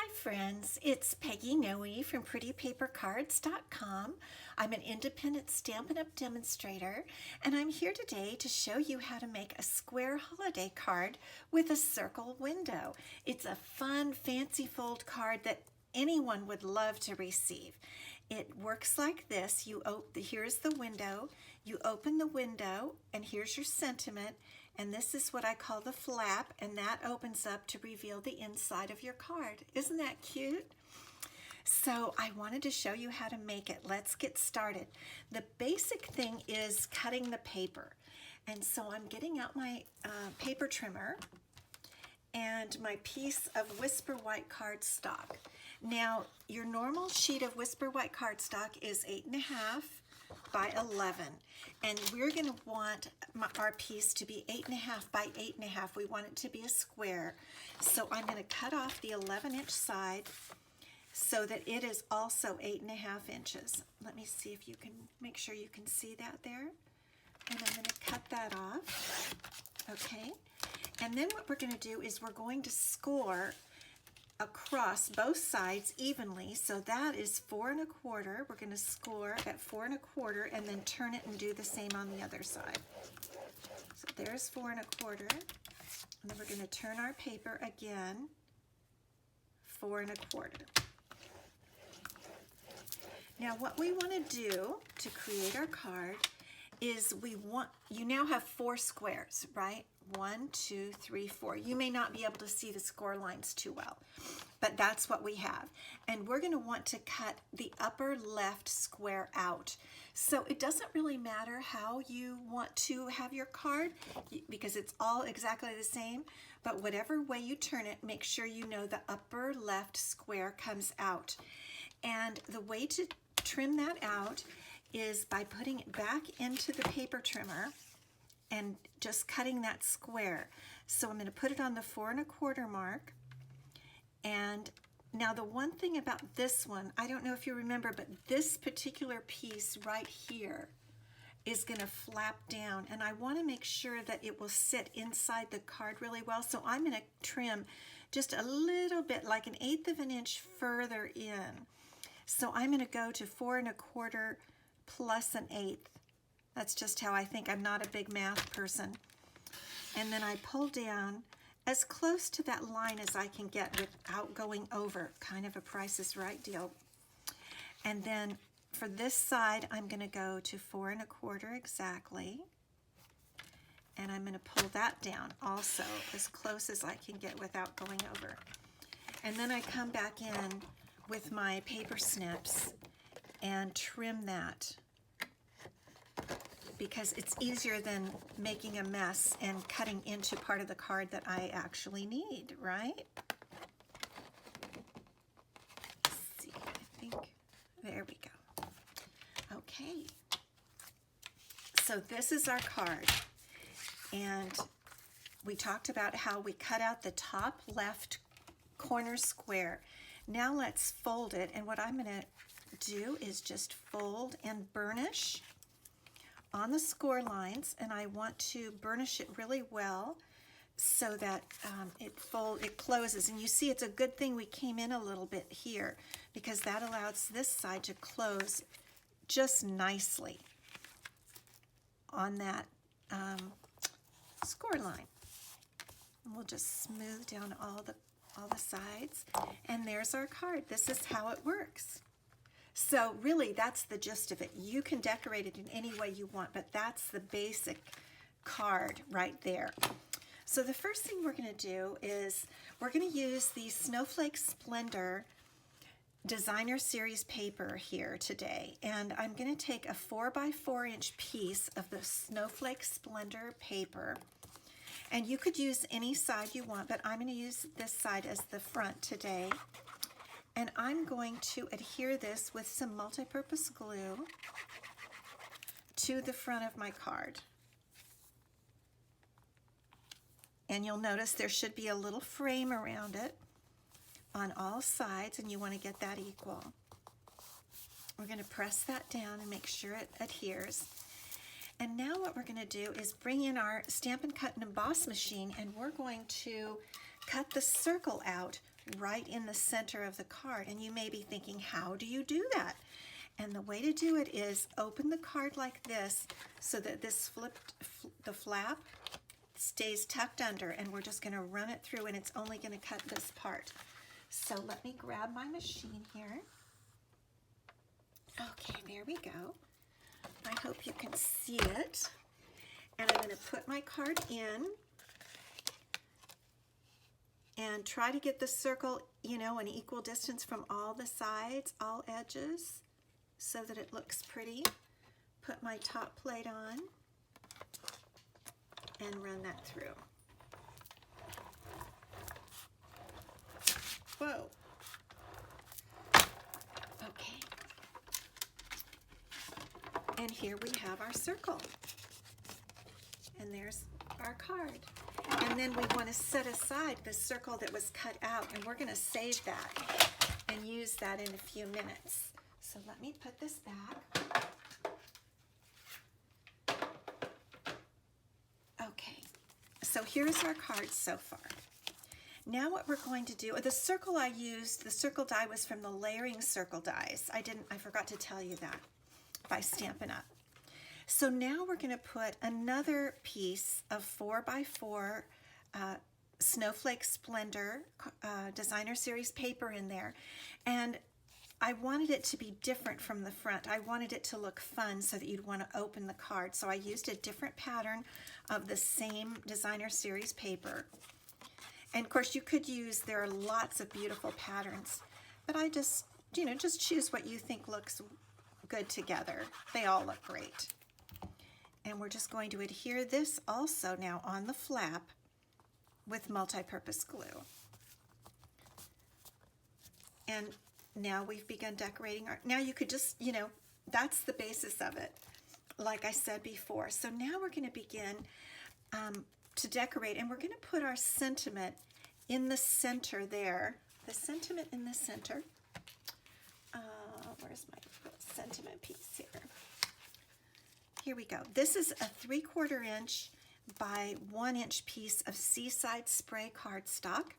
Hi friends, it's Peggy Noe from PrettyPaperCards.com. I'm an independent Stampin' Up! Demonstrator, and I'm here today to show you how to make a square holiday card with a circle window. It's a fun, fancy fold card that anyone would love to receive. It works like this. Here's the window. You open the window, and here's your sentiment. And this is what I call the flap, and that opens up to reveal the inside of your card. Isn't that cute? So I wanted to show you how to make it. Let's get started. The basic thing is cutting the paper. And so I'm getting out my paper trimmer and my piece of Whisper White cardstock. Now, your normal sheet of Whisper White cardstock is 8.5 by 11, and we're going to want our piece to be 8.5 by 8.5. We want it to be a square, so I'm going to cut off the 11-inch side so that it is also 8.5 inches. Let me see if you can make sure you can see that there, and I'm going to cut that off. Okay, and then what we're going to do is we're going to score across both sides evenly. So that is 4 1/4. We're going to score at 4 1/4 and then turn it and do the same on the other side. So there's 4 1/4, and then we're going to turn our paper again 4 1/4. Now what we want to do to create our card is you now have 4 squares, right? 1, 2, 3, 4. You may not be able to see the score lines too well, but that's what we have. And we're going to want to cut the upper left square out. So it doesn't really matter how you want to have your card because it's all exactly the same, but whatever way you turn it, make sure you know the upper left square comes out. And the way to trim that out is by putting it back into the paper trimmer and just cutting that square. So I'm going to put it on the 4 1/4 mark. And now the one thing about this one, I don't know if you remember, but this particular piece right here is going to flap down, and I want to make sure that it will sit inside the card really well. So I'm going to trim just a little bit, like 1/8 of an inch further in. So I'm going to go to 4 1/4 plus 1/8. That's just how I think. I'm not a big math person. And then I pull down as close to that line as I can get without going over. Kind of a Price is Right deal. And then for this side, I'm going to go to 4 1/4 exactly. And I'm going to pull that down also as close as I can get without going over. And then I come back in with my paper snips and trim that, because it's easier than making a mess and cutting into part of the card that I actually need, right? Let's see, I think, there we go. Okay, so this is our card, and we talked about how we cut out the top left corner square. Now let's fold it, and what I'm going to do is just fold and burnish on the score lines, and I want to burnish it really well so that it closes. And you see, it's a good thing we came in a little bit here, because that allows this side to close just nicely on that score line. And we'll just smooth down all the sides, and there's our card. This is how it works. So really, that's the gist of it. You can decorate it in any way you want, but that's the basic card right there. So the first thing we're going to do is we're going to use the Snowflake Splendor Designer Series paper here today. And I'm going to take a 4 by 4 inch piece of the Snowflake Splendor paper. And you could use any side you want, but I'm going to use this side as the front today. And I'm going to adhere this with some multi-purpose glue to the front of my card. And you'll notice there should be a little frame around it on all sides, and you want to get that equal. We're going to press that down and make sure it adheres. And now what we're going to do is bring in our Stampin' Cut and Emboss machine, and we're going to cut the circle out right in the center of the card. And you may be thinking, how do you do that? And the way to do it is open the card like this so that this the flap stays tucked under, and we're just going to run it through, and it's only going to cut this part. So let me grab my machine here. Okay, there we go. I hope you can see it. And I'm going to put my card in and try to get the circle, you know, an equal distance from all the sides, all edges, so that it looks pretty. Put my top plate on and run that through. Whoa. Okay. And here we have our circle. And there's our card. And then we want to set aside the circle that was cut out, and we're going to save that and use that in a few minutes. So let me put this back. Okay, so here's our card so far. Now what we're going to do, the circle I used, the circle die was from the layering circle dies. I forgot to tell you that, by Stampin' Up. So now we're going to put another piece of 4x4 Snowflake Splendor Designer Series paper in there. And I wanted it to be different from the front. I wanted it to look fun so that you'd want to open the card. So I used a different pattern of the same Designer Series paper. And of course you could use, there are lots of beautiful patterns, but I just, you know, just choose what you think looks good together. They all look great. And we're just going to adhere this also now on the flap with multi-purpose glue. And now we've begun decorating our, now you could just, you know, that's the basis of it, like I said before. So now we're going to begin to decorate, and we're going to put our sentiment in the center there. The sentiment in the center. Where's my sentiment piece here? Here we go. This is a 3/4 inch by 1 inch piece of Seaside Spray cardstock.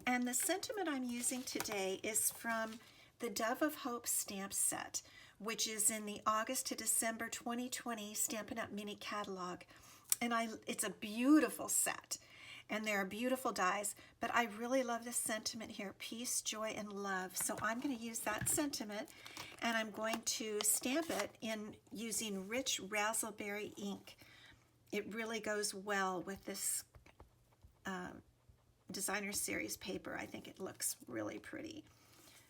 And the sentiment I'm using today is from the Dove of Hope stamp set, which is in the August to December 2020 Stampin' Up! Mini Catalog. And it's a beautiful set, and there are beautiful dies, but I really love this sentiment here, peace, joy, and love. So I'm going to use that sentiment, and I'm going to stamp it in using rich razzleberry ink. It really goes well with this Designer Series paper. I think it looks really pretty.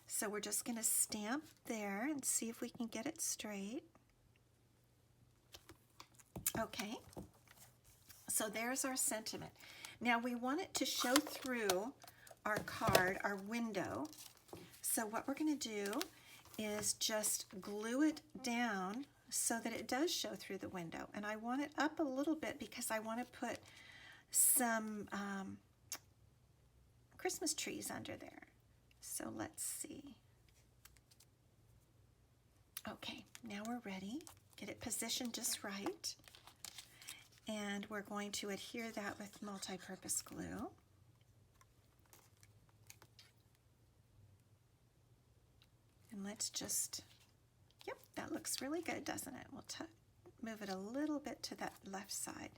So we're just going to stamp there and see if we can get it straight. Okay. So there's our sentiment. Now we want it to show through our card, our window. So what we're going to do is just glue it down so that it does show through the window. And I want it up a little bit because I want to put some Christmas trees under there. So let's see. Okay, now we're ready. Get it positioned just right. And we're going to adhere that with multi-purpose glue. And let's just, yep, that looks really good, doesn't it? We'll move it a little bit to that left side.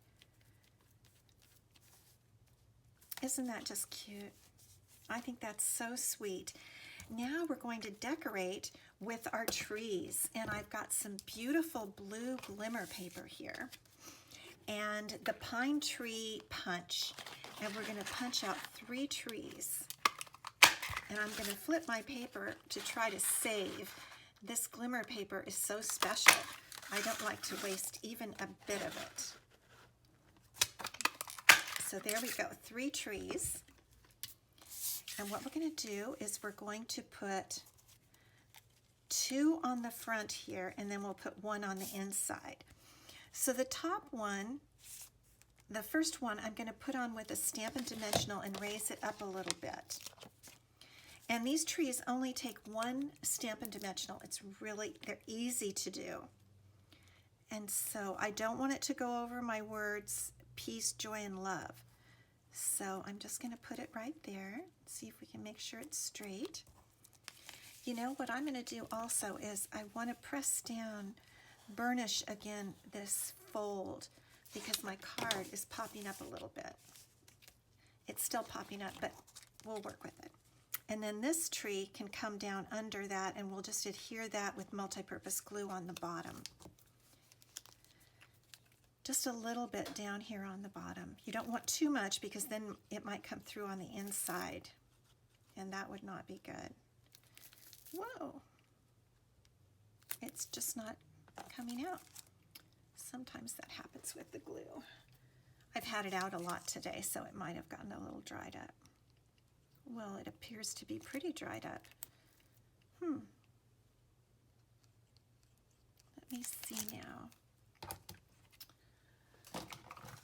Isn't that just cute? I think that's so sweet. Now we're going to decorate with our trees. And I've got some beautiful blue glimmer paper here. And the pine tree punch, and we're going to punch out 3 trees. And I'm going to flip my paper to try to save. This glimmer paper is so special. I don't like to waste even a bit of it. So there we go, 3 trees. And what we're going to do is we're going to put 2 on the front here, and then we'll put 1 on the inside. So the top one, the first one, I'm going to put on with a Stampin' Dimensional and raise it up a little bit. And these trees only take 1 Stampin' Dimensional. It's really, they're easy to do. And so I don't want it to go over my words, peace, joy, and love. So I'm just going to put it right there. See if we can make sure it's straight. You know what I'm going to do also is I want to press down, burnish again this fold because my card is popping up a little bit. It's still popping up, but we'll work with it. And then this tree can come down under that, and we'll just adhere that with multi-purpose glue on the bottom. Just a little bit down here on the bottom. You don't want too much because then it might come through on the inside, and that would not be good. Whoa! It's just not coming out. Sometimes that happens with the glue. I've had it out a lot today, so it might have gotten a little dried up. Well, it appears to be pretty dried up. Let me see now.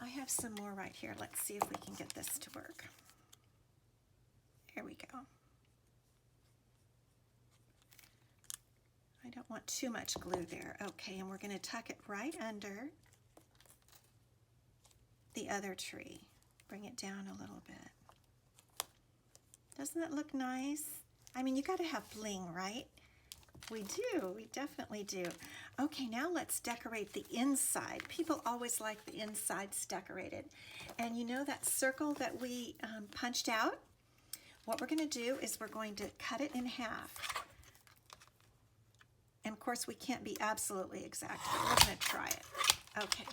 I have some more right here. Let's see if we can get this to work. There we go. I don't want too much glue there. Okay, and we're going to tuck it right under the other tree. Bring it down a little bit. Doesn't that look nice? I mean, you got to have bling, right? We do. We definitely do. Okay, now let's decorate the inside. People always like the insides decorated. And you know that circle that we punched out? What we're going to do is we're going to cut it in half. And of course, we can't be absolutely exact, but we're going to try it. Okay.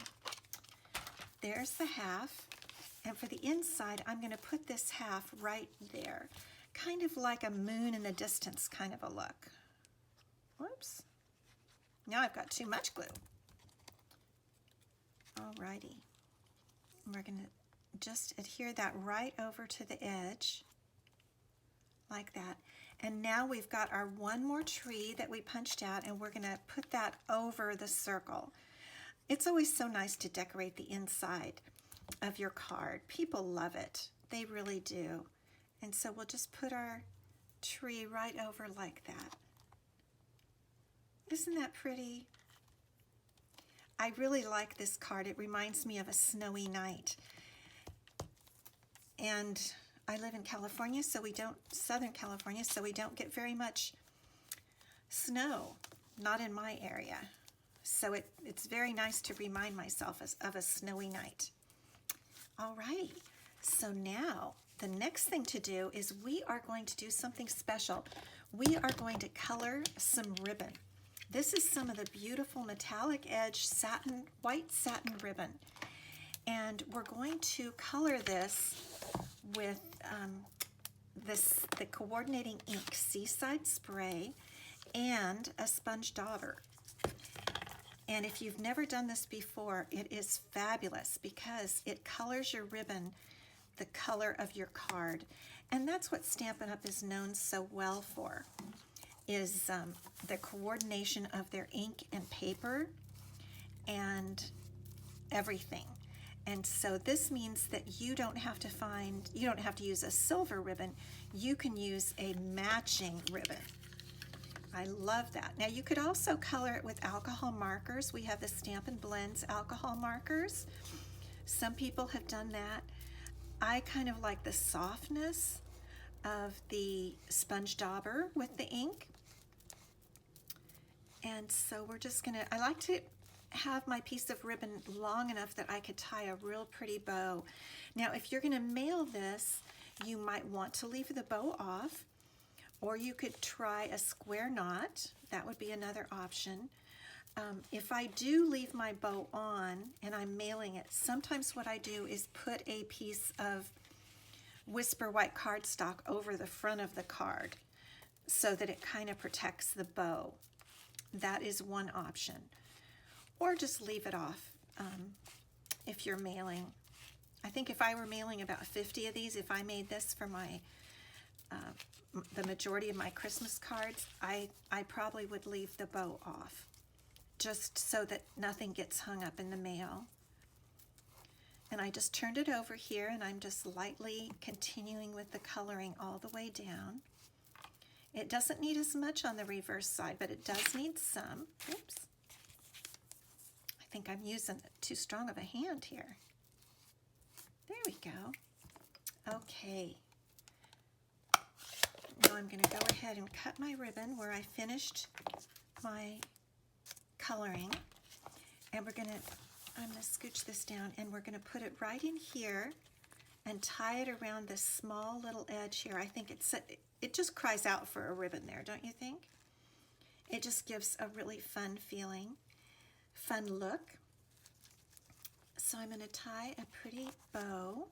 There's the half. And for the inside, I'm going to put this half right there. Kind of like a moon in the distance kind of a look. Whoops. Now I've got too much glue. Alrighty. We're going to just adhere that right over to the edge. Like that. And now we've got our one more tree that we punched out, and we're going to put that over the circle. It's always so nice to decorate the inside of your card. People love it. They really do. And so we'll just put our tree right over like that. Isn't that pretty? I really like this card. It reminds me of a snowy night. And I live in California, Southern California, so we don't get very much snow. Not in my area. So it's very nice to remind myself of a snowy night. Alrighty, so now the next thing to do is we are going to do something special. We are going to color some ribbon. This is some of the beautiful metallic edge satin, white satin ribbon. And we're going to color this with the coordinating ink Seaside Spray and a sponge dauber. And if you've never done this before, it is fabulous because it colors your ribbon the color of your card. And that's what Stampin' Up! Is known so well for, is the coordination of their ink and paper and everything. And so this means that you don't have to use a silver ribbon. You can use a matching ribbon. I love that. Now you could also color it with alcohol markers. We have the Stampin' Blends alcohol markers. Some people have done that. I kind of like the softness of the sponge dauber with the ink. And so we're just gonna, I like to have my piece of ribbon long enough that I could tie a real pretty bow. Now if you're gonna mail this, you might want to leave the bow off, or you could try a square knot. That would be another option. If I do leave my bow on and I'm mailing it, sometimes what I do is put a piece of Whisper white cardstock over the front of the card so that it kind of protects the bow. That is one option. Or just leave it off if you're mailing. I think if I were mailing about 50 of these, if I made this for my the majority of my Christmas cards, I probably would leave the bow off, just so that nothing gets hung up in the mail. And I just turned it over here, and I'm just lightly continuing with the coloring all the way down. It doesn't need as much on the reverse side, but it does need some. Oops. I think I'm using too strong of a hand here. There we go. Okay. Now I'm going to go ahead and cut my ribbon where I finished my coloring. And I'm going to scooch this down, and we're going to put it right in here and tie it around this small little edge here. I think it just cries out for a ribbon there, don't you think? It just gives a really fun feeling, fun look. So I'm going to tie a pretty bow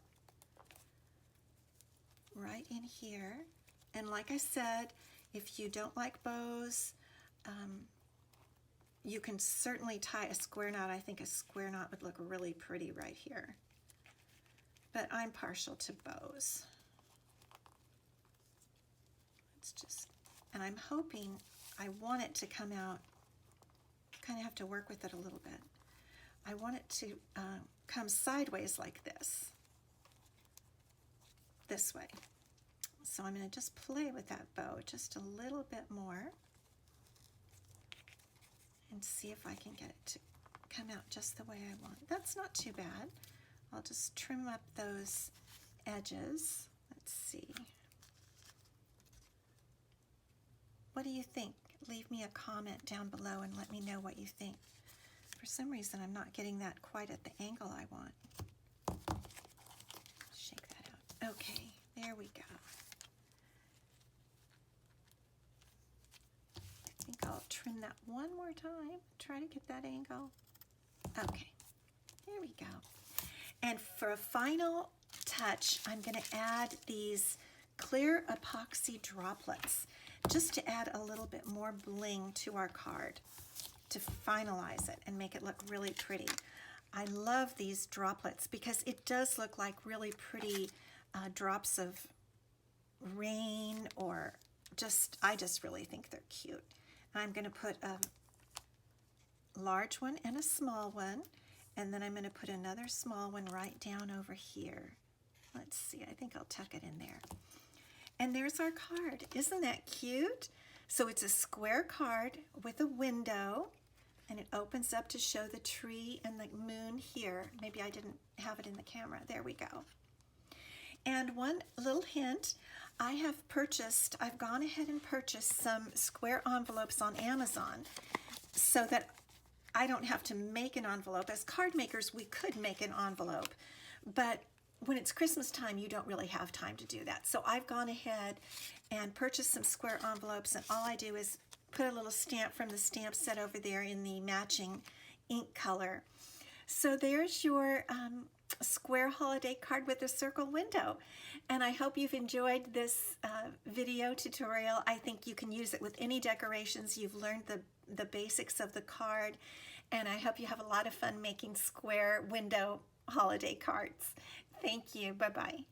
right in here. And like I said, if you don't like bows, you can certainly tie a square knot. I think a square knot would look really pretty right here. But I'm partial to bows. And I'm hoping, I want it to come out, kind of have to work with it a little bit. I want it to come sideways like this way. So I'm going to just play with that bow just a little bit more and see if I can get it to come out just the way I want. That's not too bad. I'll just trim up those edges. Let's see. What do you think? Leave me a comment down below and let me know what you think. For some reason, I'm not getting that quite at the angle I want. Shake that out. Okay, there we go. I think I'll trim that one more time. Try to get that angle. Okay, there we go. And for a final touch, I'm going to add these clear epoxy droplets just to add a little bit more bling to our card, to finalize it and make it look really pretty. I love these droplets because it does look like really pretty drops of rain, or I just really think they're cute. I'm going to put a large one and a small one, and then I'm going to put another small one right down over here. Let's see, I think I'll tuck it in there. And there's our card. Isn't that cute? So it's a square card with a window, and it opens up to show the tree and the moon here. Maybe I didn't have it in the camera. There we go. And one little hint, I've gone ahead and purchased some square envelopes on Amazon so that I don't have to make an envelope. As card makers, we could make an envelope, but when it's Christmas time, you don't really have time to do that. So I've gone ahead and purchased some square envelopes, and all I do is put a little stamp from the stamp set over there in the matching ink color. So there's your square holiday card with a circle window. And I hope you've enjoyed this video tutorial. I think you can use it with any decorations. You've learned the basics of the card, and I hope you have a lot of fun making square window holiday cards. Thank you. Bye-bye.